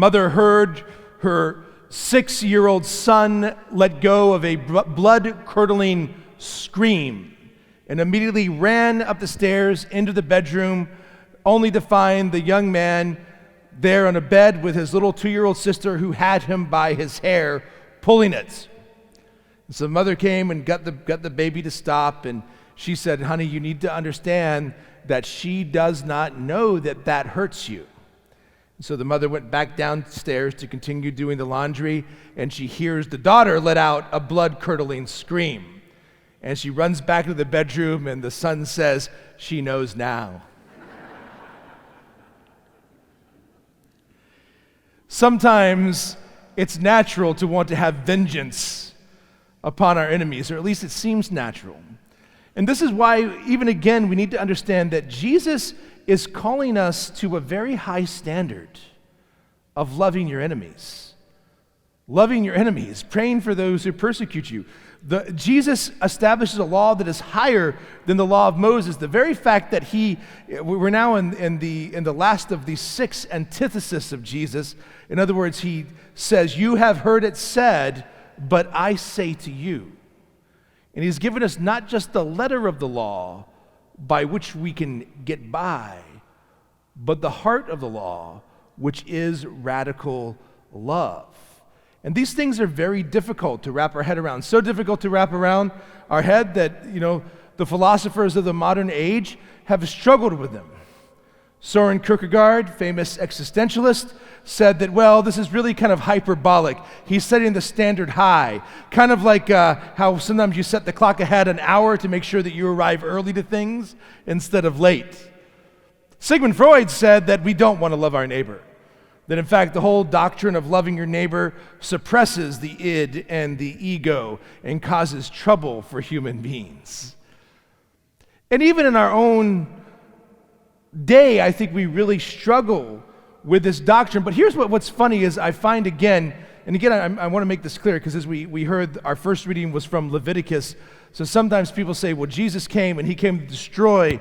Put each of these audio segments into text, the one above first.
Mother heard her 6-year-old son let go of a blood-curdling scream and immediately ran up the stairs into the bedroom, only to find the young man there on a bed with his little 2-year-old sister who had him by his hair, pulling it. And so the mother came and got the baby to stop, and she said, "Honey, you need to understand that she does not know that hurts you." And so the mother went back downstairs to continue doing the laundry, and she hears the daughter let out a blood-curdling scream. And she runs back to the bedroom, and the son says, "She knows now." Sometimes it's natural to want to have vengeance upon our enemies, or at least it seems natural. And this is why, even again, we need to understand that Jesus is calling us to a very high standard of loving your enemies. Loving your enemies, praying for those who persecute you. Jesus establishes a law that is higher than the law of Moses. The very fact that we're now in the last of these 6 antitheses of Jesus. In other words, he says, "You have heard it said, but I say to you." And he's given us not just the letter of the law by which we can get by, but the heart of the law, which is radical love. And these things are very difficult to wrap our head around. So difficult to wrap around our head that, the philosophers of the modern age have struggled with them. Soren Kierkegaard, famous existentialist, said that, well, this is really kind of hyperbolic. He's setting the standard high. Kind of like how sometimes you set the clock ahead an hour to make sure that you arrive early to things instead of late. Sigmund Freud said that we don't want to love our neighbor. That in fact, the whole doctrine of loving your neighbor suppresses the id and the ego and causes trouble for human beings. And even in our own day, I think we really struggle with this doctrine. But here's what's funny is I find again, and again, I want to make this clear because as we heard, our first reading was from Leviticus. So sometimes people say, well, Jesus came and he came to destroy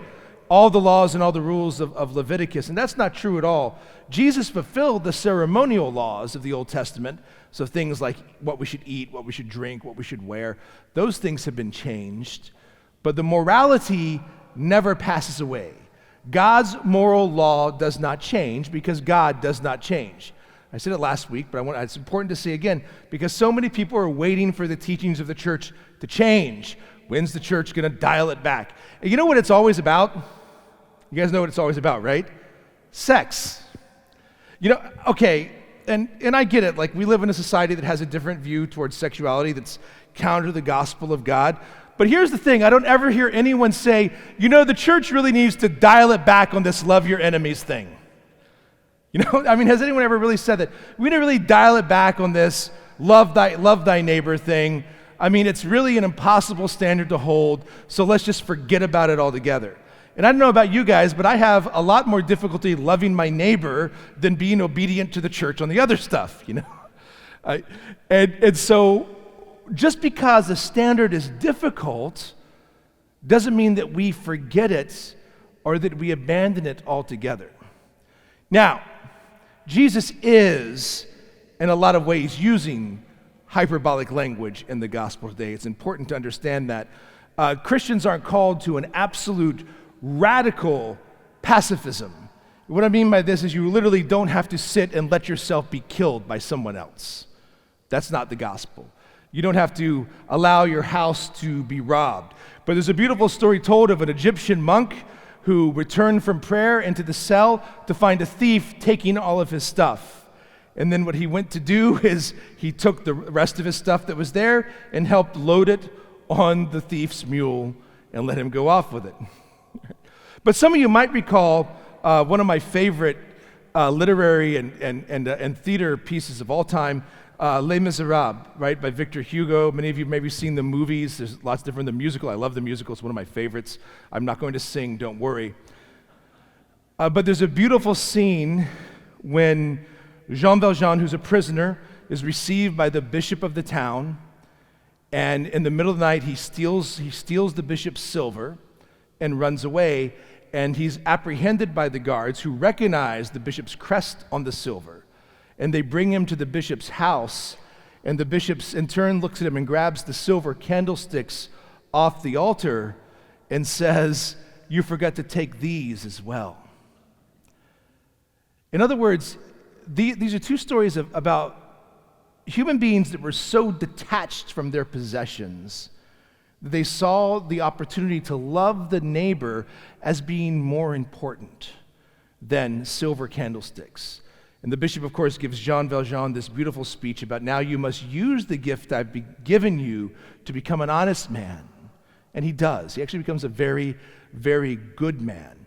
all the laws and all the rules of Leviticus. And that's not true at all. Jesus fulfilled the ceremonial laws of the Old Testament. So things like what we should eat, what we should drink, what we should wear, those things have been changed. But the morality never passes away. God's moral law does not change because God does not change. I said it last week, but it's important to say again because so many people are waiting for the teachings of the church to change. When's the church going to dial it back? And you know what it's always about? You guys know what it's always about, right? Sex. Okay, and I get it. Like, we live in a society that has a different view towards sexuality that's counter to the gospel of God. But here's the thing. I don't ever hear anyone say, the church really needs to dial it back on this love your enemies thing. Has anyone ever really said that? We need to really dial it back on this love thy neighbor thing. It's really an impossible standard to hold, so let's just forget about it altogether. And I don't know about you guys, but I have a lot more difficulty loving my neighbor than being obedient to the church on the other stuff, And so just because the standard is difficult doesn't mean that we forget it or that we abandon it altogether. Now, Jesus is, in a lot of ways, using hyperbolic language in the gospel today. It's important to understand that. Christians aren't called to an absolute radical pacifism. What I mean by this is you literally don't have to sit and let yourself be killed by someone else. That's not the gospel. You don't have to allow your house to be robbed. But there's a beautiful story told of an Egyptian monk who returned from prayer into the cell to find a thief taking all of his stuff. And then what he went to do is he took the rest of his stuff that was there and helped load it on the thief's mule and let him go off with it. But some of you might recall one of my favorite literary and theater pieces of all time, Les Miserables, right, by Victor Hugo. Many of you maybe seen the movies. There's lots different. The musical, I love the musical. It's one of my favorites. I'm not going to sing, don't worry. But there's a beautiful scene when Jean Valjean, who's a prisoner, is received by the bishop of the town, and in the middle of the night, he steals the bishop's silver and runs away, and he's apprehended by the guards who recognize the bishop's crest on the silver. and they bring him to the bishop's house, and the bishop in turn looks at him and grabs the silver candlesticks off the altar and says, "You forgot to take these as well." In other words, these are two stories about human beings that were so detached from their possessions that they saw the opportunity to love the neighbor as being more important than silver candlesticks. And the bishop, of course, gives Jean Valjean this beautiful speech about, now you must use the gift I've given you to become an honest man. And he does. He actually becomes a very, very good man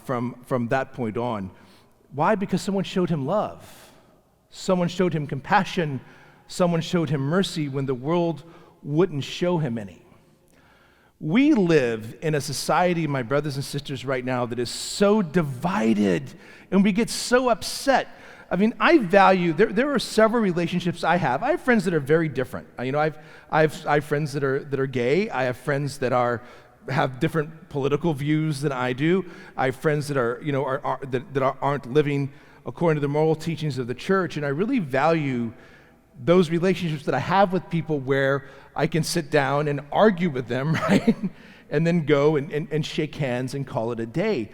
from that point on. Why? Because someone showed him love. Someone showed him compassion. Someone showed him mercy when the world wouldn't show him any. We live in a society, my brothers and sisters, right now that is so divided, and we get so upset. I mean, I value, there are several relationships I have. I have friends that are very different. I have friends that are gay. I have friends that have different political views than I do. I have friends that aren't living according to the moral teachings of the church, and I really value those relationships that I have with people where I can sit down and argue with them, right? And then go and shake hands and call it a day.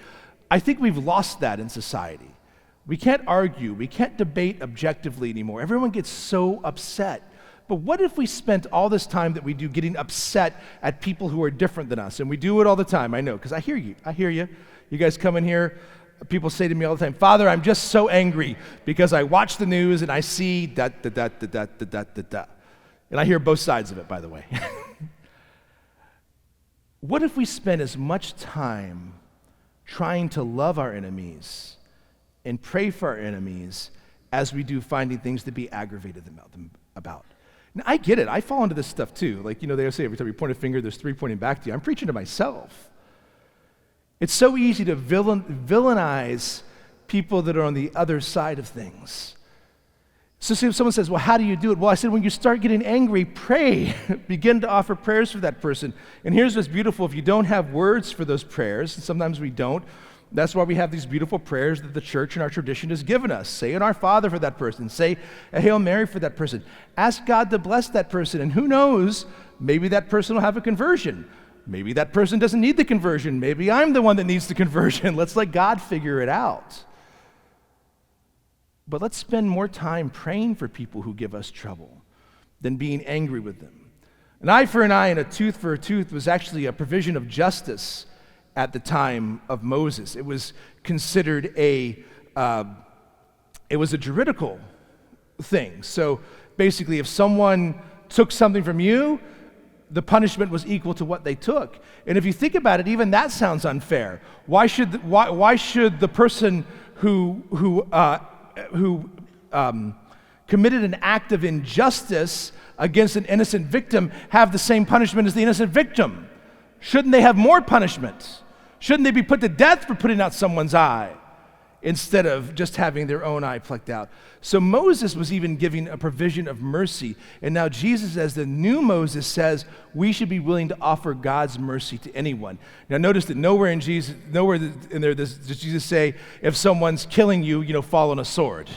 I think we've lost that in society. We can't argue. We can't debate objectively anymore. Everyone gets so upset. But what if we spent all this time that we do getting upset at people who are different than us? And we do it all the time, I know, because I hear you. I hear you. You guys come in here. People say to me all the time, "Father, I'm just so angry because I watch the news and I see da da da da da da da da da." And I hear both sides of it, by the way. What if we spent as much time trying to love our enemies and pray for our enemies as we do finding things to be aggravated about? Now, I get it. I fall into this stuff too. Like, they say every time you point a finger, there's three pointing back to you. I'm preaching to myself. It's so easy to villainize people that are on the other side of things. So if someone says, "Well, how do you do it?" Well, I said, when you start getting angry, pray. Begin to offer prayers for that person. And here's what's beautiful. If you don't have words for those prayers, and sometimes we don't, that's why we have these beautiful prayers that the church and our tradition has given us. Say an Our Father for that person. Say a Hail Mary for that person. Ask God to bless that person. And who knows, maybe that person will have a conversion. Maybe that person doesn't need the conversion. Maybe I'm the one that needs the conversion. Let's let God figure it out. But let's spend more time praying for people who give us trouble than being angry with them. An eye for an eye and a tooth for a tooth was actually a provision of justice at the time of Moses. It was considered it was a juridical thing. So basically, if someone took something from you, the punishment was equal to what they took. And if you think about it, even that sounds unfair. Why should the person who committed an act of injustice against an innocent victim have the same punishment as the innocent victim? Shouldn't they have more punishment? Shouldn't they be put to death for putting out someone's eye instead of just having their own eye plucked out? So Moses was even giving a provision of mercy. And now Jesus, as the new Moses, says we should be willing to offer God's mercy to anyone. Now notice that nowhere in there does Jesus say, if someone's killing you, fall on a sword.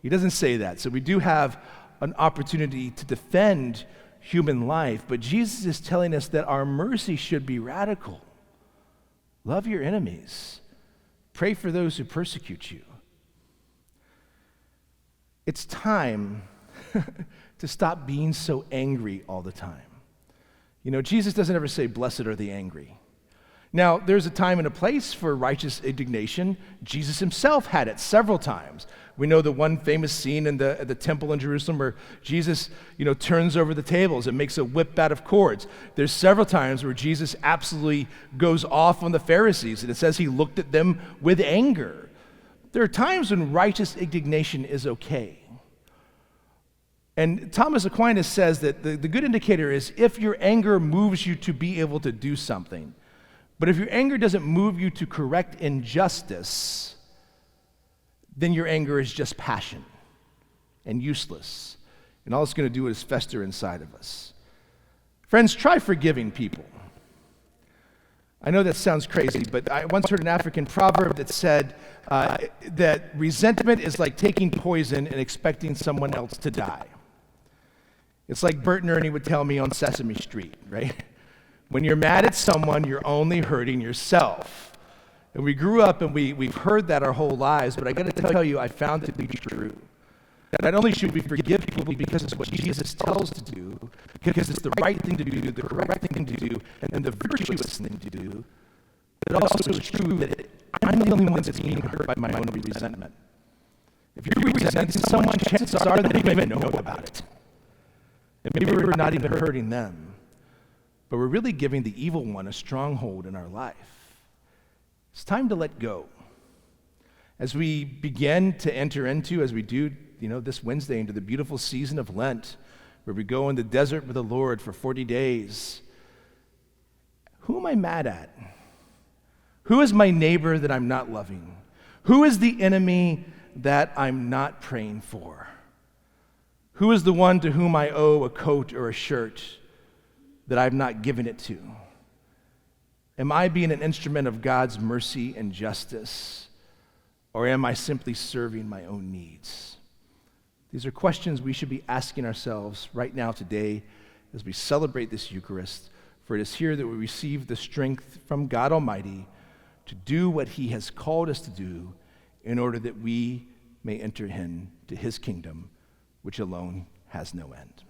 He doesn't say that. So we do have an opportunity to defend human life. But Jesus is telling us that our mercy should be radical. Love your enemies. Pray for those who persecute you. It's time to stop being so angry all the time. Jesus doesn't ever say, "Blessed are the angry." Now, there's a time and a place for righteous indignation. Jesus himself had it several times. We know the one famous scene in the temple in Jerusalem where Jesus, turns over the tables and makes a whip out of cords. There's several times where Jesus absolutely goes off on the Pharisees, and it says he looked at them with anger. There are times when righteous indignation is okay. And Thomas Aquinas says that the good indicator is if your anger moves you to be able to do something. But if your anger doesn't move you to correct injustice, then your anger is just passion and useless. And all it's going to do is fester inside of us. Friends, try forgiving people. I know that sounds crazy, but I once heard an African proverb that said that resentment is like taking poison and expecting someone else to die. It's like Bert and Ernie would tell me on Sesame Street, right? When you're mad at someone, you're only hurting yourself. And we grew up and we've heard that our whole lives, but I got to tell you, I found it to be true. Not only should we forgive people because it's what Jesus tells us to do, because it's the right thing to do, the correct thing to do, and the virtuous thing to do, but also it's true that I'm the only one that's being hurt by my own resentment. If you're resenting someone, chances are they don't even know about it. And maybe we're not even hurting them, but we're really giving the evil one a stronghold in our life. It's time to let go. As we begin to enter into, as we do, this Wednesday, into the beautiful season of Lent, where we go in the desert with the Lord for 40 days, who am I mad at? Who is my neighbor that I'm not loving? Who is the enemy that I'm not praying for? Who is the one to whom I owe a coat or a shirt that I've not given it to? Am I being an instrument of God's mercy and justice, or am I simply serving my own needs? These are questions we should be asking ourselves right now today as we celebrate this Eucharist, for it is here that we receive the strength from God Almighty to do what He has called us to do in order that we may enter into His kingdom, which alone has no end.